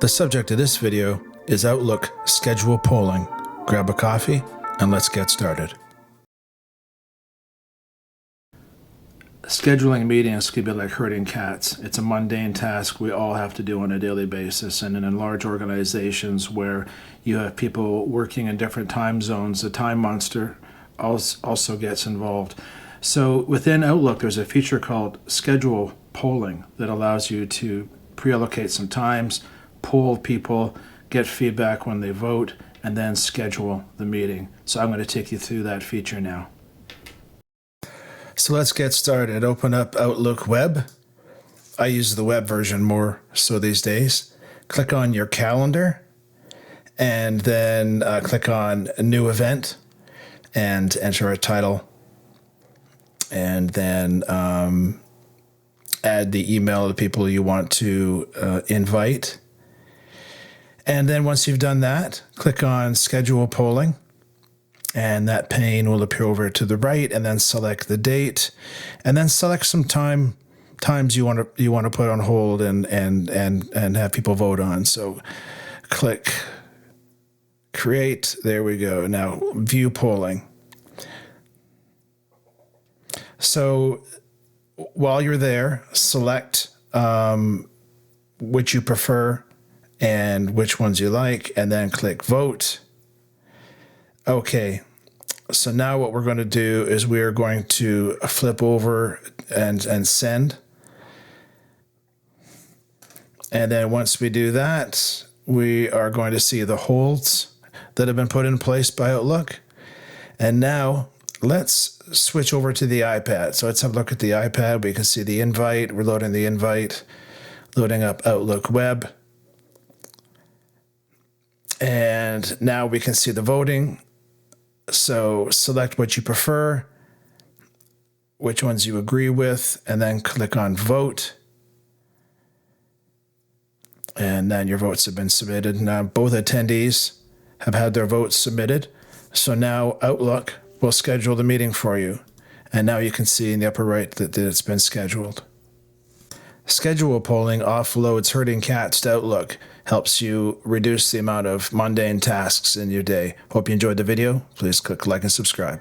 The subject of this video is Outlook schedule polling. Grab a coffee and let's get started. Scheduling meetings can be like herding cats. It's a mundane task we all have to do on a daily basis, and in large organizations where you have people working in different time zones, the time monster also gets involved. So within Outlook, there's a feature called schedule polling that allows you to pre-allocate some times, poll people, get feedback when they vote, and then schedule the meeting. So I'm going to take you through that feature now. So let's get started. Open up Outlook Web. I use the web version more so these days. Click on your calendar and then click on a new event and enter a title. And then add the email of the people you want to invite. And then once you've done that, click on Schedule Polling. And that pane will appear over to the right, and then select the date, and then select some times you want to put on hold and have people vote on. So click Create. There we go. Now View Polling. So while you're there, select which you prefer and which ones you like, and then click Vote. Okay, so now what we're going to do is we are going to flip over and send. And then once we do that, we are going to see the holds that have been put in place by Outlook. And now let's switch over to the iPad. So let's have a look at the iPad. We can see the invite. We're loading the invite, loading up Outlook Web. And now we can see the voting. So select what you prefer, which ones you agree with, and then click on Vote. And then your votes have been submitted. Now both attendees have had their votes submitted. So now Outlook will schedule the meeting for you. And now you can see in the upper right that it's been scheduled. Schedule polling offloads herding cats to Outlook, helps you reduce the amount of mundane tasks in your day. Hope you enjoyed the video. Please click like and subscribe.